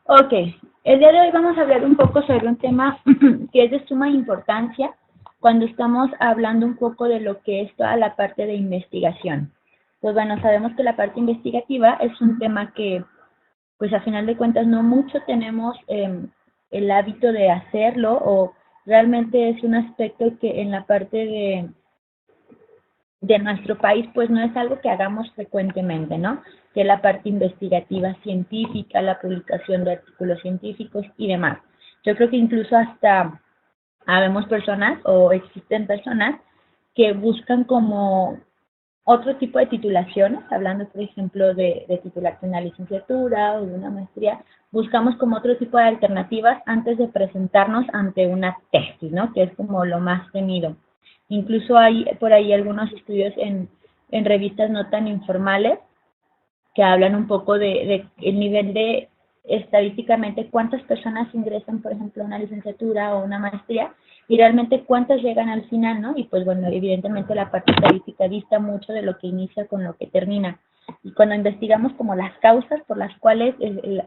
Ok, el día de hoy vamos a hablar un poco sobre un tema que es de suma importancia cuando estamos hablando un poco de lo que es toda la parte de investigación. Pues bueno, sabemos que la parte investigativa es un tema que, pues a final de cuentas, no mucho tenemos el hábito de hacerlo, o realmente es un aspecto que en la parte de nuestro país, pues no es algo que hagamos frecuentemente, ¿no? Que es la parte investigativa científica, la publicación de artículos científicos y demás. Yo creo que incluso hasta habemos personas o existen personas que buscan como otro tipo de titulaciones, hablando por ejemplo de titulación de una licenciatura o de una maestría, buscamos como otro tipo de alternativas antes de presentarnos ante una tesis, ¿no? Que es como lo más temido. Incluso hay por ahí algunos estudios en revistas no tan informales que hablan un poco de el nivel de estadísticamente cuántas personas ingresan, por ejemplo, a una licenciatura o una maestría y realmente cuántas llegan al final, ¿no? Y pues bueno, evidentemente la parte estadística dista mucho de lo que inicia con lo que termina. Y cuando investigamos como las causas por las cuales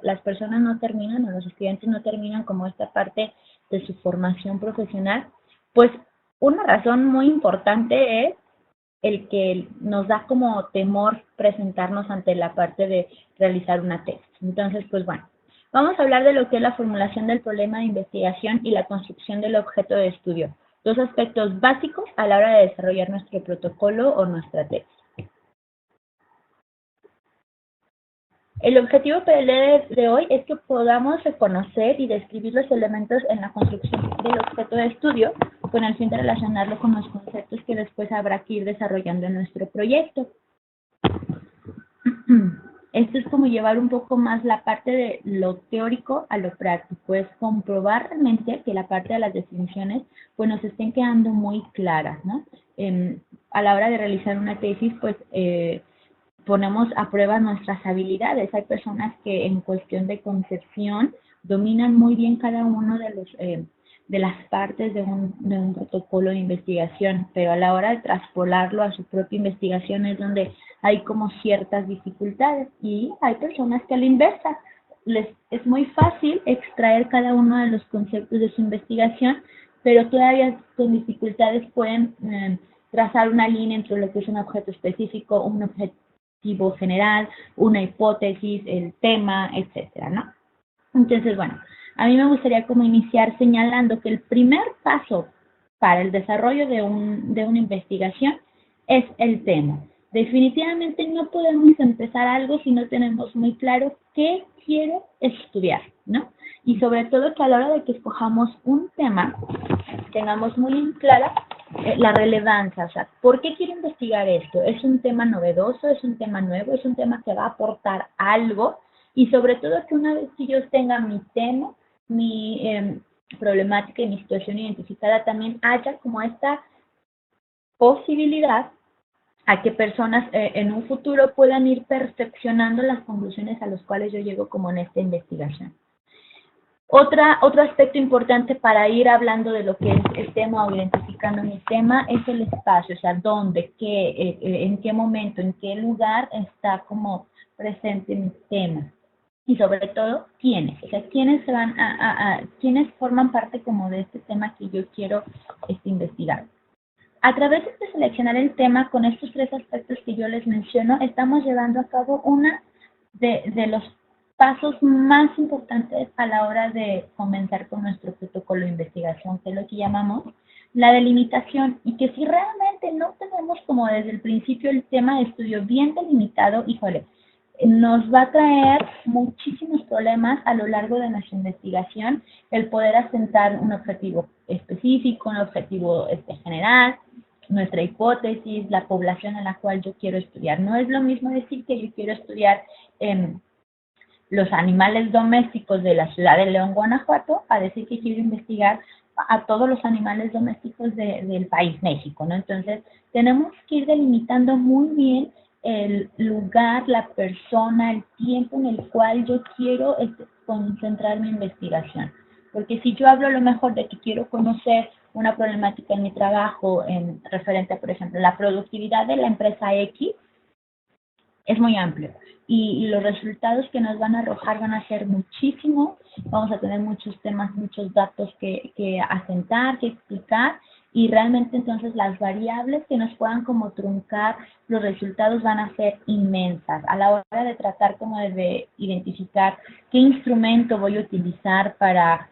las personas no terminan o los estudiantes no terminan como esta parte de su formación profesional, pues una razón muy importante es el que nos da como temor presentarnos ante la parte de realizar una tesis. Entonces, pues bueno, vamos a hablar de lo que es la formulación del problema de investigación y la construcción del objeto de estudio, dos aspectos básicos a la hora de desarrollar nuestro protocolo o nuestra tesis. El objetivo de hoy es que podamos reconocer y describir los elementos en la construcción del objeto de estudio con el fin de relacionarlo con los conceptos que después habrá que ir desarrollando en nuestro proyecto. Esto es como llevar un poco más la parte de lo teórico a lo práctico, es comprobar realmente que la parte de las definiciones pues nos estén quedando muy claras, ¿no? A la hora de realizar una tesis, pues ponemos a prueba nuestras habilidades. Hay personas que en cuestión de concepción dominan muy bien cada uno de las partes de un protocolo de investigación, pero a la hora de traspolarlo a su propia investigación es donde hay como ciertas dificultades, y hay personas que a la inversa les es muy fácil extraer cada uno de los conceptos de su investigación, pero todavía con dificultades pueden trazar una línea entre lo que es un objeto específico, un objetivo general, una hipótesis, el tema, etcétera, ¿no? Entonces, bueno, a mí me gustaría como iniciar señalando que el primer paso para el desarrollo de una investigación es el tema. Definitivamente no podemos empezar algo si no tenemos muy claro qué quiero estudiar, ¿no? Y sobre todo que a la hora de que escojamos un tema, tengamos muy clara la relevancia, o sea, ¿por qué quiero investigar esto? ¿Es un tema novedoso? ¿Es un tema nuevo? ¿Es un tema que va a aportar algo? Y sobre todo que una vez que yo tenga mi tema, mi problemática y mi situación identificada, también haya como esta posibilidad a que personas en un futuro puedan ir perfeccionando las conclusiones a las cuales yo llego como en esta investigación. Otro aspecto importante para ir hablando de lo que es el tema o identificando mi tema es el espacio, o sea, dónde, qué, en qué momento, en qué lugar está como presente mi tema. Y sobre todo, quiénes, o sea, quiénes van quiénes forman parte como de este tema que yo quiero investigar. A través de seleccionar el tema con estos tres aspectos que yo les menciono, estamos llevando a cabo una de los pasos más importantes a la hora de comenzar con nuestro protocolo de investigación, que es lo que llamamos la delimitación, y que si realmente no tenemos como desde el principio el tema de estudio bien delimitado, híjole, nos va a traer muchísimos problemas a lo largo de nuestra investigación el poder asentar un objetivo específico, un objetivo general, nuestra hipótesis, la población a la cual yo quiero estudiar. No es lo mismo decir que yo quiero estudiar los animales domésticos de la ciudad de León, Guanajuato, a decir que quiero investigar a todos los animales domésticos del país México, ¿no? Entonces, tenemos que ir delimitando muy bien el lugar, la persona, el tiempo en el cual yo quiero concentrar mi investigación. Porque si yo hablo a lo mejor de que quiero conocer una problemática en mi trabajo en referente a, por ejemplo, la productividad de la empresa X, es muy amplio y los resultados que nos van a arrojar van a ser muchísimos, vamos a tener muchos temas, muchos datos que asentar, que explicar y realmente entonces las variables que nos puedan como truncar los resultados van a ser inmensas. A la hora de tratar como de identificar qué instrumento voy a utilizar para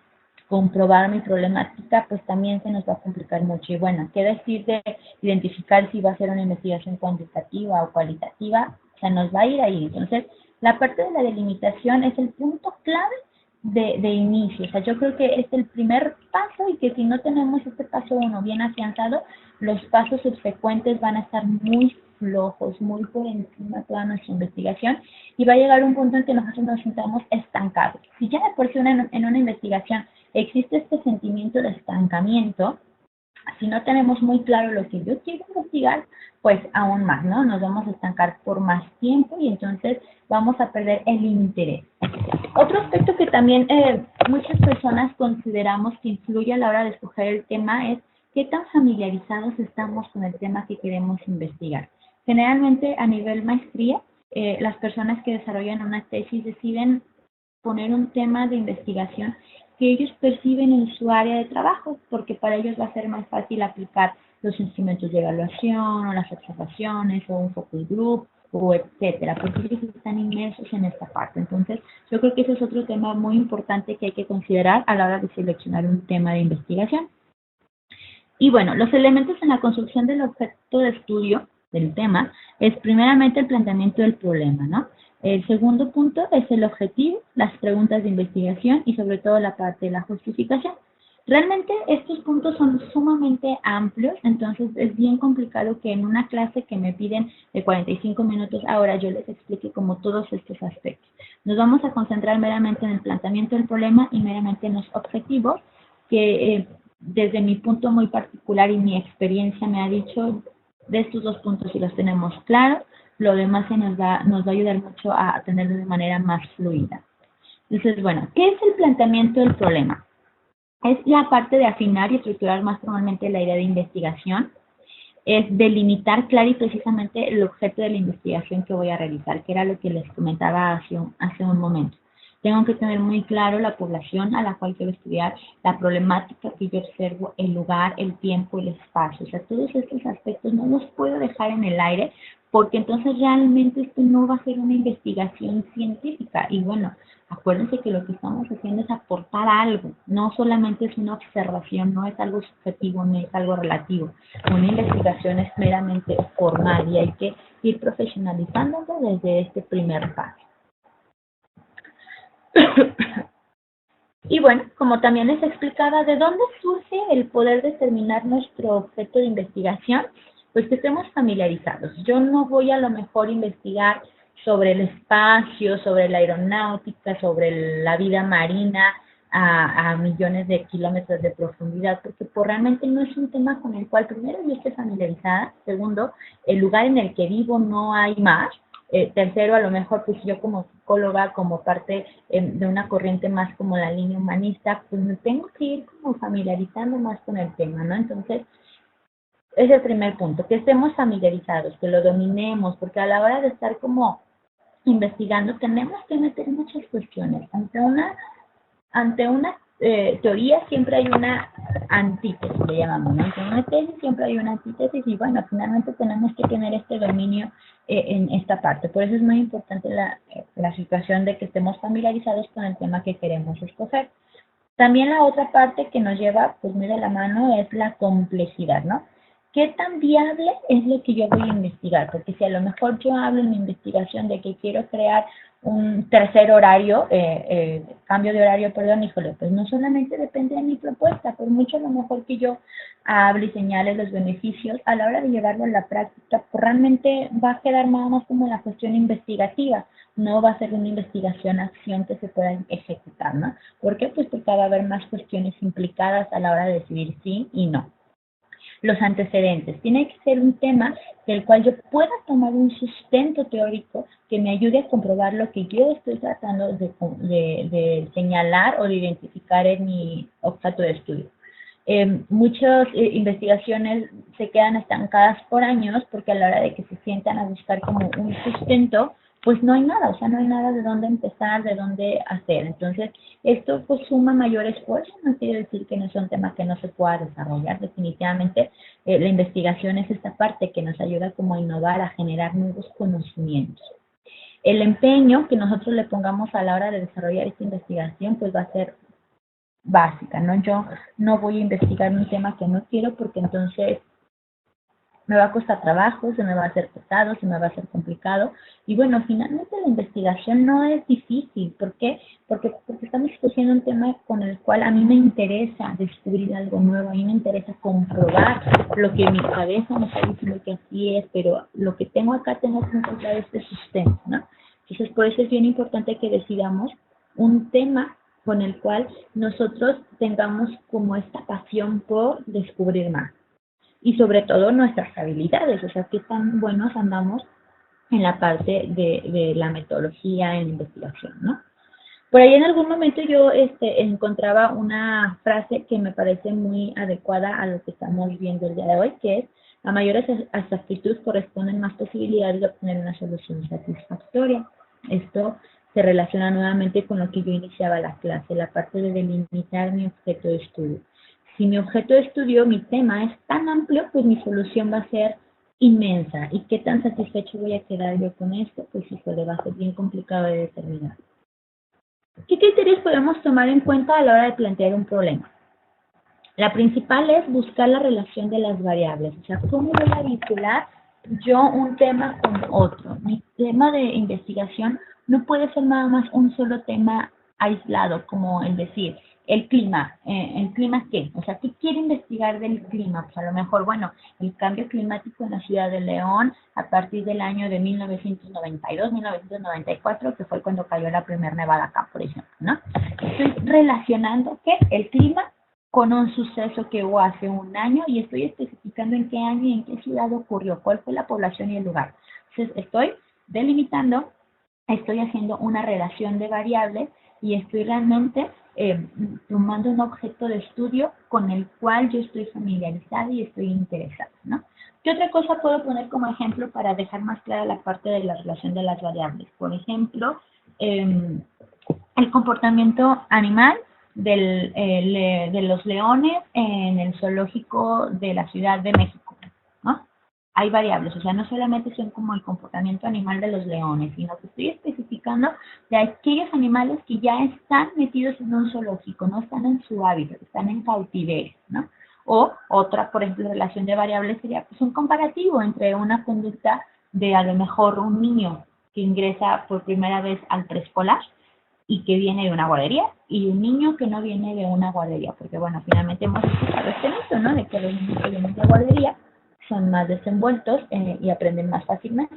comprobar mi problemática, pues también se nos va a complicar mucho. Y bueno, ¿qué decir de identificar si va a ser una investigación cuantitativa o cualitativa? Se nos va a ir ahí. Entonces, la parte de la delimitación es el punto clave de inicio. O sea, yo creo que es el primer paso y que si no tenemos este paso uno bien afianzado, los pasos subsecuentes van a estar muy flojos, muy por encima de toda nuestra investigación y va a llegar un punto en que nosotros nos sintamos estancados. Si ya de por sí en una investigación existe este sentimiento de estancamiento, si no tenemos muy claro lo que yo quiero investigar, pues aún más, ¿no? Nos vamos a estancar por más tiempo y entonces vamos a perder el interés. Otro aspecto que también muchas personas consideramos que influye a la hora de escoger el tema es qué tan familiarizados estamos con el tema que queremos investigar. Generalmente a nivel maestría, las personas que desarrollan una tesis deciden poner un tema de investigación que ellos perciben en su área de trabajo, porque para ellos va a ser más fácil aplicar los instrumentos de evaluación o las observaciones o un focus group o etcétera, porque ellos están inmersos en esta parte. Entonces, yo creo que ese es otro tema muy importante que hay que considerar a la hora de seleccionar un tema de investigación. Y bueno, los elementos en la construcción del objeto de estudio del tema es primeramente el planteamiento del problema, ¿no? El segundo punto es el objetivo, las preguntas de investigación y sobre todo la parte de la justificación. Realmente estos puntos son sumamente amplios, entonces es bien complicado que en una clase que me piden de 45 minutos ahora yo les explique como todos estos aspectos. Nos vamos a concentrar meramente en el planteamiento del problema y meramente en los objetivos que desde mi punto muy particular y mi experiencia me ha dicho de estos dos puntos si los tenemos claros, lo demás se nos va a ayudar mucho a tenerlo de manera más fluida. Entonces, bueno, ¿qué es el planteamiento del problema? Es la parte de afinar y estructurar más formalmente la idea de investigación, es delimitar claro y precisamente el objeto de la investigación que voy a realizar, que era lo que les comentaba hace un momento. Tengo que tener muy claro la población a la cual quiero estudiar, la problemática que yo observo, el lugar, el tiempo, el espacio. O sea, todos estos aspectos no los puedo dejar en el aire porque entonces realmente esto no va a ser una investigación científica. Y bueno, acuérdense que lo que estamos haciendo es aportar algo, no solamente es una observación, no es algo subjetivo, no es algo relativo. Una investigación es meramente formal y hay que ir profesionalizándolo desde este primer paso. Y bueno, como también les explicaba, ¿de dónde surge el poder determinar nuestro objeto de investigación? Pues que estemos familiarizados. Yo no voy a lo mejor investigar sobre el espacio, sobre la aeronáutica, sobre la vida marina a millones de kilómetros de profundidad, porque pues, realmente no es un tema con el cual primero yo esté familiarizada, segundo, el lugar en el que vivo no hay más, tercero, a lo mejor, pues yo como psicóloga, como parte de una corriente más como la línea humanista, pues me tengo que ir como familiarizando más con el tema, ¿no? Entonces, es el primer punto, que estemos familiarizados, que lo dominemos, porque a la hora de estar como investigando tenemos que meter muchas cuestiones. Ante una teoría siempre hay una antítesis, le llamamos, ¿no? Ante una tesis siempre hay una antítesis y bueno, finalmente tenemos que tener este dominio en esta parte. Por eso es muy importante la situación de que estemos familiarizados con el tema que queremos escoger. También la otra parte que nos lleva, pues muy de la mano, es la complejidad, ¿no? ¿Qué tan viable es lo que yo voy a investigar? Porque si a lo mejor yo hablo en mi investigación de que quiero crear un tercer horario, cambio de horario, perdón, híjole, pues no solamente depende de mi propuesta, por mucho a lo mejor que yo hable y señale los beneficios, a la hora de llevarlo a la práctica, pues realmente va a quedar nada más como la cuestión investigativa, no va a ser una investigación-acción que se pueda ejecutar, ¿no? ¿Por qué? Pues porque va a haber más cuestiones implicadas a la hora de decidir sí y no. Los antecedentes. Tiene que ser un tema del cual yo pueda tomar un sustento teórico que me ayude a comprobar lo que yo estoy tratando de señalar o de identificar en mi objeto de estudio. Muchas investigaciones se quedan estancadas por años porque a la hora de que se sientan a buscar como un sustento, pues no hay nada, o sea, no hay nada de dónde empezar, de dónde hacer. Entonces, esto pues suma mayor esfuerzo, no quiere decir que no sea un tema que no se pueda desarrollar. Definitivamente, la investigación es esta parte que nos ayuda como a innovar, a generar nuevos conocimientos. El empeño que nosotros le pongamos a la hora de desarrollar esta investigación, pues va a ser básica, ¿no? Yo no voy a investigar un tema que no quiero porque entonces me va a costar trabajo, se me va a hacer pesado, se me va a hacer complicado. Y bueno, finalmente la investigación no es difícil. ¿Por qué? Porque estamos escogiendo un tema con el cual a mí me interesa descubrir algo nuevo, a mí me interesa comprobar lo que mi cabeza me está diciendo que así es, pero lo que tengo acá tengo que encontrar este sustento, ¿no? Entonces, por eso es bien importante que decidamos un tema con el cual nosotros tengamos como esta pasión por descubrir más. Y sobre todo nuestras habilidades, o sea, qué tan buenos andamos en la parte de la metodología, en la investigación, ¿no? Por ahí en algún momento yo encontraba una frase que me parece muy adecuada a lo que estamos viendo el día de hoy, que es: a mayores exactitud corresponden más posibilidades de obtener una solución satisfactoria. Esto se relaciona nuevamente con lo que yo iniciaba la clase, la parte de delimitar mi objeto de estudio. Si mi objeto de estudio, mi tema es tan amplio, pues mi solución va a ser inmensa. ¿Y qué tan satisfecho voy a quedar yo con esto? Pues híjole, va a ser bien complicado de determinar. ¿Qué criterios podemos tomar en cuenta a la hora de plantear un problema? La principal es buscar la relación de las variables, o sea, cómo voy a vincular yo un tema con otro. Mi tema de investigación no puede ser nada más un solo tema aislado, como el decir, el clima. ¿El clima qué? O sea, ¿qué quiere investigar del clima? Pues a lo mejor, bueno, el cambio climático en la ciudad de León a partir del año de 1992, 1994, que fue cuando cayó la primera nevada acá, por ejemplo, ¿no? Estoy relacionando ¿qué? El clima con un suceso que hubo hace un año y estoy especificando en qué año y en qué ciudad ocurrió, cuál fue la población y el lugar. Entonces, estoy delimitando, estoy haciendo una relación de variables y estoy realmente tomando un objeto de estudio con el cual yo estoy familiarizada y estoy interesada, ¿no? ¿Qué otra cosa puedo poner como ejemplo para dejar más clara la parte de la relación de las variables? Por ejemplo, el comportamiento animal de los leones en el zoológico de la Ciudad de México, ¿no? Hay variables, o sea, no solamente son como el comportamiento animal de los leones, sino que estoy especificando de aquellos animales que ya están metidos en un zoológico, no están en su hábitat, están en cautiverio, ¿no? O otra, por ejemplo, relación de variables sería pues, un comparativo entre una conducta de a lo mejor un niño que ingresa por primera vez al preescolar y que viene de una guardería, y un niño que no viene de una guardería, porque bueno, finalmente hemos escuchado este mito, ¿no? De que los niños que vienen de guardería son más desenvueltos y aprenden más fácilmente.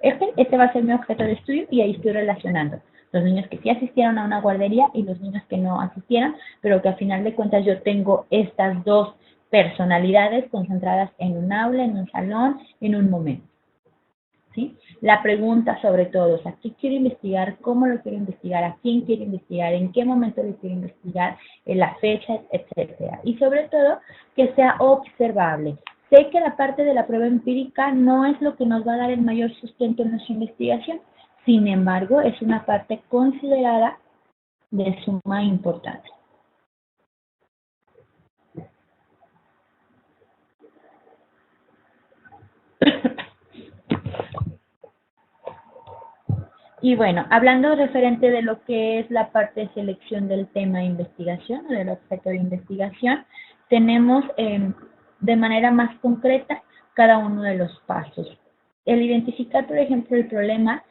Este va a ser mi objeto de estudio y ahí estoy relacionando los niños que sí asistieron a una guardería y los niños que no asistieron, pero que al final de cuentas yo tengo estas dos personalidades concentradas en un aula, en un salón, en un momento. ¿Sí? La pregunta sobre todo, o sea, ¿qué quiero investigar? ¿Cómo lo quiero investigar? ¿A quién quiero investigar? ¿En qué momento lo quiero investigar? En la fecha, etcétera. Y sobre todo, que sea observable. Sé que la parte de la prueba empírica no es lo que nos va a dar el mayor sustento en nuestra investigación. Sin embargo, es una parte considerada de suma importancia. Y bueno, hablando referente de lo que es la parte de selección del tema de investigación o del objeto de investigación, tenemos de manera más concreta cada uno de los pasos. El identificar, por ejemplo, el problema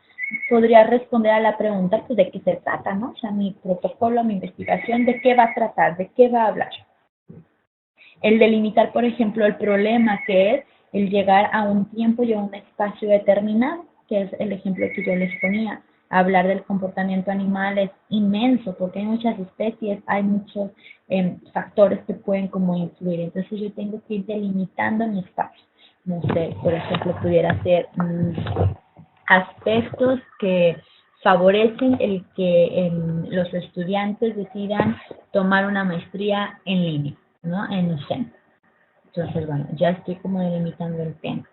podría responder a la pregunta, pues, ¿de qué se trata, no? O sea, mi protocolo, mi investigación, ¿de qué va a tratar? ¿De qué va a hablar? El delimitar, por ejemplo, el problema, que es el llegar a un tiempo y a un espacio determinado, que es el ejemplo que yo les ponía. Hablar del comportamiento animal es inmenso porque hay muchas especies, hay muchos factores que pueden como influir. Entonces yo tengo que ir delimitando mi espacio. No sé, por ejemplo, pudiera ser aspectos que favorecen el que los estudiantes decidan tomar una maestría en línea. ¿no? En USEN. Entonces, bueno, ya estoy como delimitando el tema.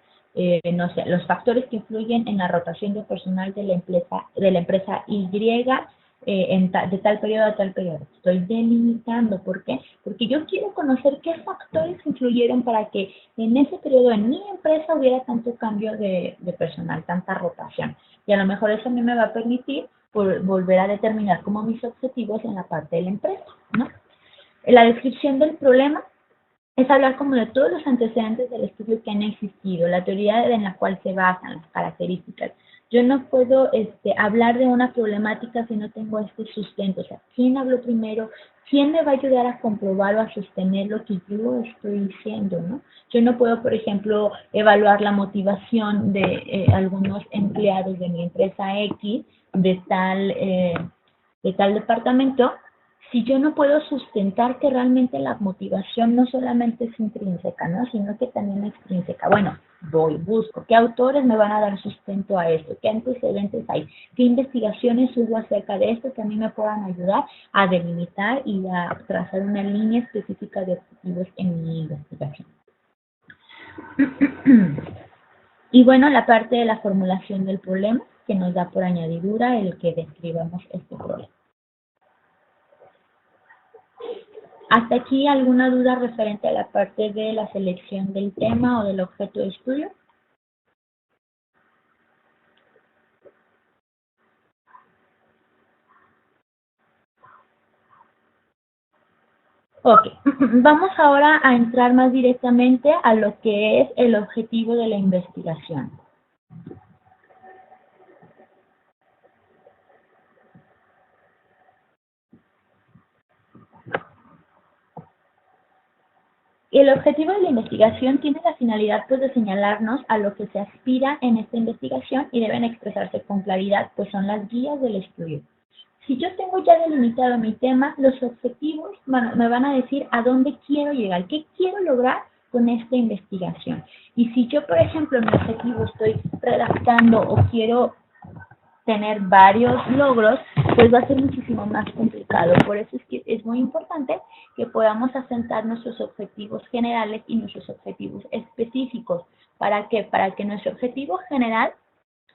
No sé, los factores que influyen en la rotación de personal de la empresa Y de tal periodo a tal periodo. Estoy delimitando. ¿Por qué? Porque yo quiero conocer qué factores influyeron para que en ese periodo en mi empresa hubiera tanto cambio de personal, tanta rotación. Y a lo mejor eso a mí me va a permitir volver a determinar como mis objetivos en la parte de la empresa, ¿no? La descripción del problema es hablar como de todos los antecedentes del estudio que han existido, la teoría en la cual se basan, las características. Yo no puedo hablar de una problemática si no tengo este sustento. O sea, ¿quién habló primero? ¿Quién me va a ayudar a comprobar o a sostener lo que yo estoy diciendo, ¿no? Yo no puedo, por ejemplo, evaluar la motivación de algunos empleados de mi empresa X de tal departamento si yo no puedo sustentar que realmente la motivación no solamente es intrínseca, ¿no? Sino que también es extrínseca. Bueno, busco qué autores me van a dar sustento a esto, qué antecedentes hay, qué investigaciones hubo acerca de esto que a mí me puedan ayudar a delimitar y a trazar una línea específica de objetivos en mi investigación. Y bueno, la parte de la formulación del problema, que nos da por añadidura el que describamos este problema. ¿Hasta aquí alguna duda referente a la parte de la selección del tema o del objeto de estudio? Ok, vamos ahora a entrar más directamente a lo que es el objetivo de la investigación. El objetivo de la investigación tiene la finalidad pues de señalarnos a lo que se aspira en esta investigación y deben expresarse con claridad, pues son las guías del estudio. Si yo tengo ya delimitado mi tema, los objetivos me van a decir a dónde quiero llegar, qué quiero lograr con esta investigación. Y si yo, por ejemplo, en mi objetivo estoy redactando o quiero tener varios logros, pues va a ser muchísimo más complicado. Por eso es que es muy importante que podamos asentar nuestros objetivos generales y nuestros objetivos específicos. ¿Para qué? Para que nuestro objetivo general,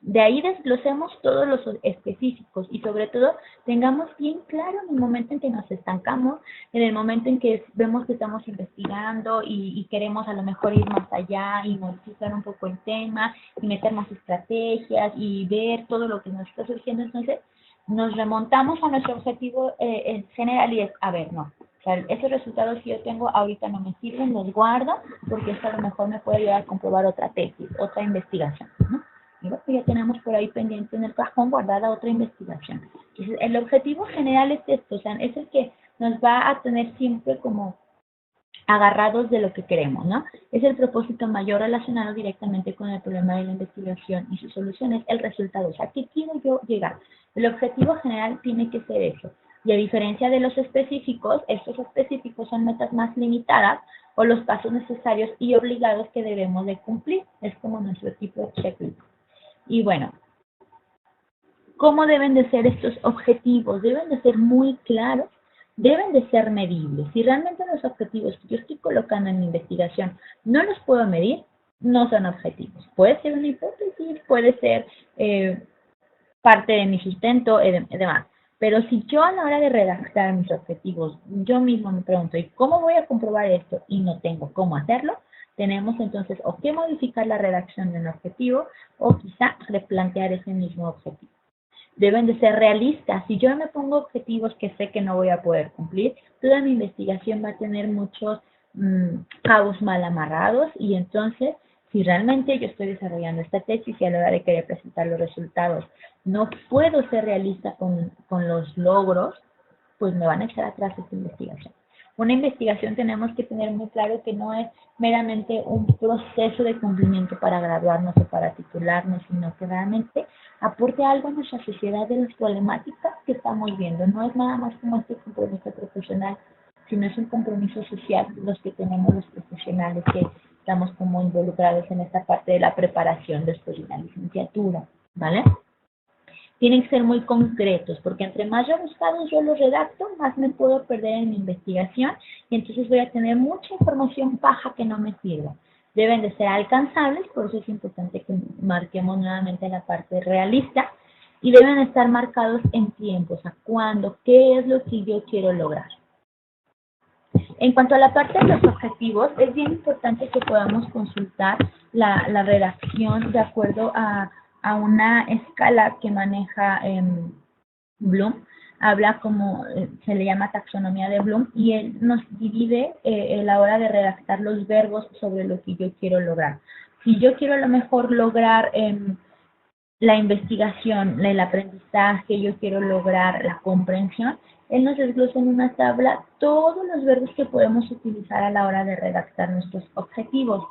de ahí desglosemos todos los específicos y sobre todo tengamos bien claro en el momento en que nos estancamos, en el momento en que vemos que estamos investigando y queremos a lo mejor ir más allá y modificar un poco el tema y meter más estrategias y ver todo lo que nos está surgiendo. Entonces nos remontamos a nuestro objetivo general y es, a ver, no. O sea, esos resultados que yo tengo ahorita no me sirven, los guardo porque esto a lo mejor me puede ayudar a comprobar otra tesis, otra investigación, ¿no? Ya tenemos por ahí pendiente en el cajón guardada otra investigación. Entonces, el objetivo general es esto, o sea, es el que nos va a tener siempre como agarrados de lo que queremos, ¿no? Es el propósito mayor relacionado directamente con el problema de la investigación y su solución es el resultado. O sea, ¿qué quiero yo llegar? El objetivo general tiene que ser eso. Y a diferencia de los específicos, estos específicos son metas más limitadas o los pasos necesarios y obligados que debemos de cumplir. Es como nuestro tipo de checklist. Y bueno, ¿cómo deben de ser estos objetivos? Deben de ser muy claros, deben de ser medibles. Si realmente los objetivos que yo estoy colocando en mi investigación no los puedo medir, no son objetivos. Puede ser una hipótesis, puede ser parte de mi sustento y demás. Pero si yo a la hora de redactar mis objetivos, yo mismo me pregunto, ¿y cómo voy a comprobar esto? Y no tengo cómo hacerlo, tenemos entonces o que modificar la redacción de un objetivo o quizá replantear ese mismo objetivo. Deben de ser realistas. Si yo me pongo objetivos que sé que no voy a poder cumplir, toda mi investigación va a tener muchos cabos mal amarrados y entonces si realmente yo estoy desarrollando esta tesis y a la hora de querer presentar los resultados no puedo ser realista con los logros, pues me van a echar atrás esta investigación. Una investigación tenemos que tener muy claro que no es meramente un proceso de cumplimiento para graduarnos o para titularnos, sino que realmente aporte algo a nuestra sociedad de las problemáticas que estamos viendo. No es nada más como este compromiso profesional, sino es un compromiso social los que tenemos los profesionales que estamos como involucrados en esta parte de la preparación después de una licenciatura, ¿vale? tienen que ser muy concretos, porque entre más rebuscados yo los redacto, más me puedo perder en mi investigación y entonces voy a tener mucha información paja que no me sirva. Deben de ser alcanzables, por eso es importante que marquemos nuevamente la parte realista y deben estar marcados en tiempo, o sea, cuándo, qué es lo que yo quiero lograr. En cuanto a la parte de los objetivos, es bien importante que podamos consultar la redacción de acuerdo a una escala que maneja Bloom. Habla como, se le llama taxonomía de Bloom, y él nos divide a la hora de redactar los verbos sobre lo que yo quiero lograr. Si yo quiero a lo mejor lograr la investigación, el aprendizaje, yo quiero lograr la comprensión, él nos desglosa en una tabla todos los verbos que podemos utilizar a la hora de redactar nuestros objetivos.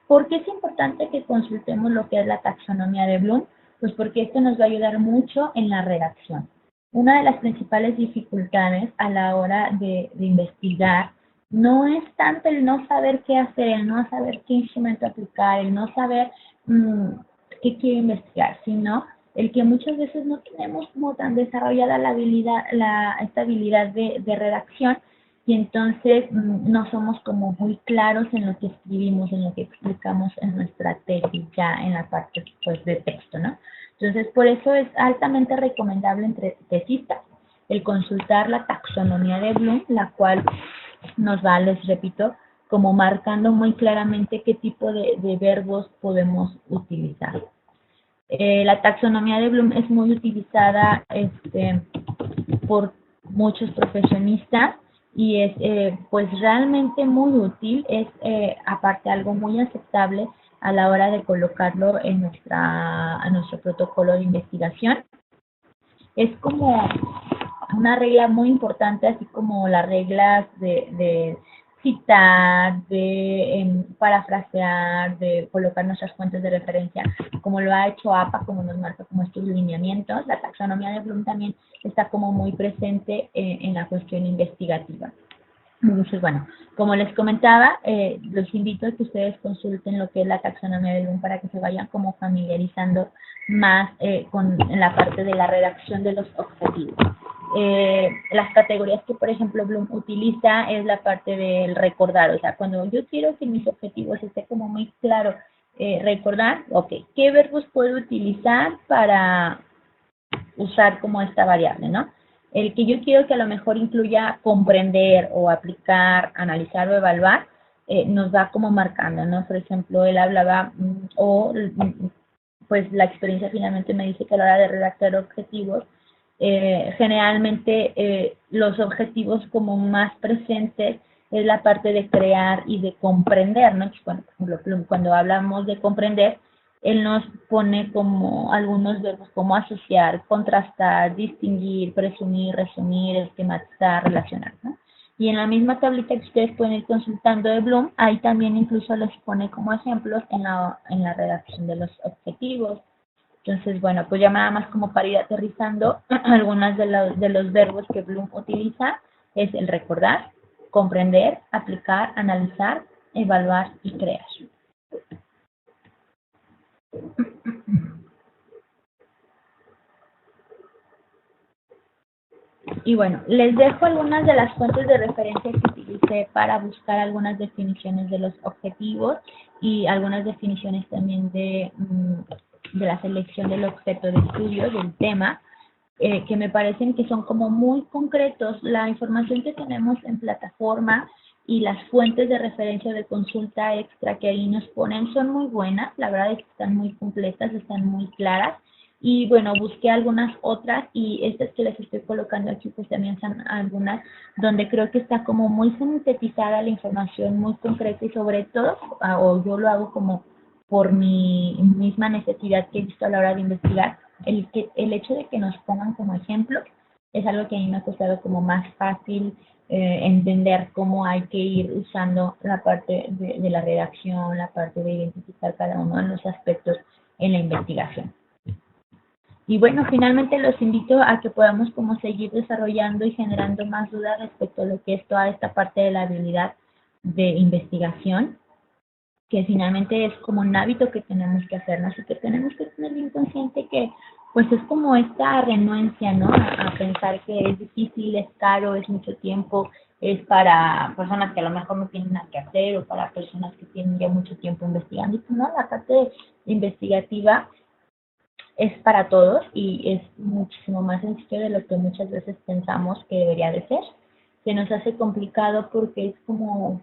¿Por qué es importante que consultemos lo que es la taxonomía de Bloom? Pues porque esto nos va a ayudar mucho en la redacción. Una de las principales dificultades a la hora de investigar no es tanto el no saber qué hacer, el no saber qué instrumento aplicar, el no saber qué quiero investigar, sino el que muchas veces no tenemos como tan desarrollada la habilidad, esta habilidad de redacción, y entonces no somos como muy claros en lo que escribimos, en lo que explicamos en nuestra tesis, ya en la parte pues, de texto, ¿no? Entonces, por eso es altamente recomendable entre tesistas el consultar la taxonomía de Bloom, la cual nos va, les repito, como marcando muy claramente qué tipo de verbos podemos utilizar. La taxonomía de Bloom es muy utilizada por muchos profesionistas y es pues realmente muy útil, es aparte algo muy aceptable a la hora de colocarlo en nuestro protocolo de investigación. Es como una regla muy importante, así como las reglas de citar, de parafrasear, de colocar nuestras fuentes de referencia, como lo ha hecho APA, como nos marca como estos lineamientos. La taxonomía de Bloom también está como muy presente en la cuestión investigativa. Entonces, bueno, como les comentaba, los invito a que ustedes consulten lo que es la taxonomía de Bloom para que se vayan como familiarizando más con la parte de la redacción de los objetivos. Las categorías que, por ejemplo, Bloom utiliza es la parte del recordar, o sea, cuando yo quiero que mis objetivos esté como muy claro, recordar, ok, ¿qué verbos puedo utilizar para usar como esta variable, ¿no? El que yo quiero que a lo mejor incluya comprender o aplicar, analizar o evaluar, nos va como marcando, ¿no? Por ejemplo, él hablaba, pues la experiencia finalmente me dice que a la hora de redactar objetivos, generalmente los objetivos como más presentes es la parte de crear y de comprender, ¿no? Por ejemplo, cuando hablamos de comprender, él nos pone como algunos verbos como asociar, contrastar, distinguir, presumir, resumir, esquematizar, relacionar, ¿no? Y en la misma tablita que ustedes pueden ir consultando de Bloom, ahí también incluso les pone como ejemplos en la redacción de los objetivos. Entonces, bueno, pues ya nada más como para ir aterrizando, algunas de los verbos que Bloom utiliza es el recordar, comprender, aplicar, analizar, evaluar y crear. Y bueno, les dejo algunas de las fuentes de referencia que utilicé para buscar algunas definiciones de los objetivos y algunas definiciones también de la selección del objeto de estudio, del tema, que me parecen que son como muy concretos. La información que tenemos en plataforma y las fuentes de referencia de consulta extra que ahí nos ponen son muy buenas, la verdad es que están muy completas, están muy claras. Y bueno, busqué algunas otras y estas que les estoy colocando aquí pues también son algunas donde creo que está como muy sintetizada la información, muy concreta y sobre todo, o yo lo hago como por mi misma necesidad que he visto a la hora de investigar, el hecho de que nos pongan como ejemplo es algo que a mí me ha costado como más fácil entender cómo hay que ir usando la parte de la redacción, la parte de identificar cada uno de los aspectos en la investigación. Y bueno, finalmente los invito a que podamos como seguir desarrollando y generando más dudas respecto a lo que es toda esta parte de la habilidad de investigación, que finalmente es como un hábito que tenemos que hacernos y que tenemos que tener bien consciente que Pues es como esta renuencia, ¿no? A pensar que es difícil, es caro, es mucho tiempo, es para personas que a lo mejor no tienen nada que hacer o para personas que tienen ya mucho tiempo investigando. Y pues no, la parte investigativa es para todos y es muchísimo más sencillo de lo que muchas veces pensamos que debería de ser. Se nos hace complicado porque es como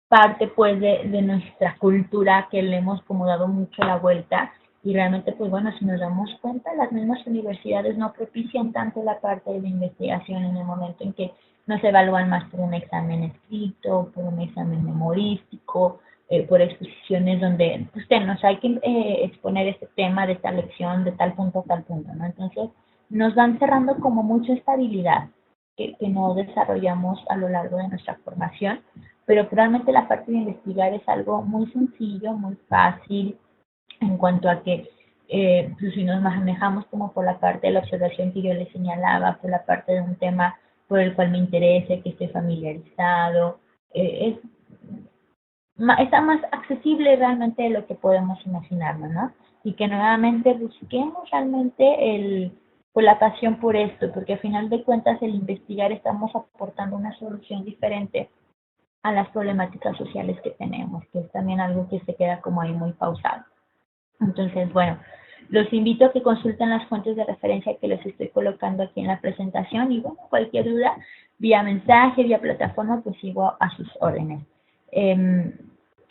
parte pues de nuestra cultura que le hemos como dado mucho la vuelta y realmente pues bueno, si nos damos cuenta, las mismas universidades no propician tanto la parte de la investigación en el momento en que nos evalúan más por un examen escrito, por un examen memorístico, por exposiciones donde usted nos hay que exponer este tema de tal lección, de tal punto a tal punto, ¿no? Entonces nos van cerrando como mucha estabilidad que no desarrollamos a lo largo de nuestra formación, pero realmente la parte de investigar es algo muy sencillo, muy fácil, en cuanto a que pues si nos manejamos como por la parte de la observación que yo les señalaba, por la parte de un tema por el cual me interese, que esté familiarizado, es está más accesible realmente de lo que podemos imaginarnos, ¿no? Y que nuevamente busquemos realmente pues la pasión por esto, porque al final de cuentas el investigar estamos aportando una solución diferente a las problemáticas sociales que tenemos, que es también algo que se queda como ahí muy pausado. Entonces, bueno, los invito a que consulten las fuentes de referencia que les estoy colocando aquí en la presentación y bueno, cualquier duda, vía mensaje, vía plataforma, pues sigo a sus órdenes.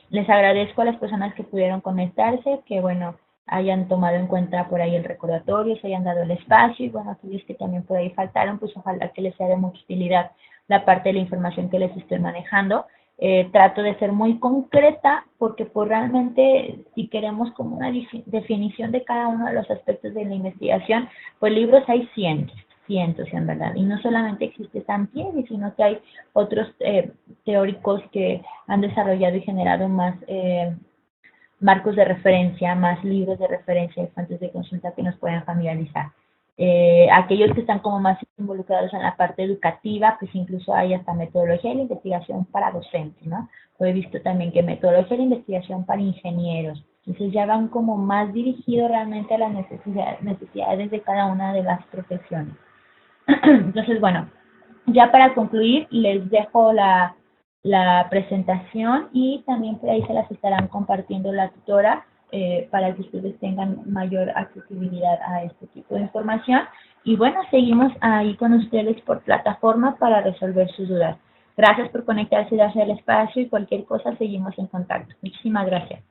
Les agradezco a las personas que pudieron conectarse, que bueno, hayan tomado en cuenta por ahí el recordatorio, se hayan dado el espacio y bueno, aquellos que también por ahí faltaron, pues ojalá que les sea de mucha utilidad la parte de la información que les estoy manejando. Trato de ser muy concreta porque pues realmente si queremos como una definición de cada uno de los aspectos de la investigación, pues libros hay cientos, cientos en verdad, y no solamente existe Sampieri, sino que hay otros teóricos que han desarrollado y generado más marcos de referencia, más libros de referencia y fuentes de consulta que nos pueden familiarizar. Aquellos que están como más involucrados en la parte educativa, pues incluso hay hasta metodología de la investigación para docentes, ¿no? Lo he visto también que metodología de la investigación para ingenieros. Entonces ya van como más dirigidos realmente a las necesidades de cada una de las profesiones. Entonces, bueno, ya para concluir, les dejo la presentación y también por ahí se las estarán compartiendo la tutora para que ustedes tengan mayor accesibilidad a este tipo de información. Y bueno, seguimos ahí con ustedes por plataforma para resolver sus dudas. Gracias por conectarse y darse el espacio y cualquier cosa seguimos en contacto. Muchísimas gracias.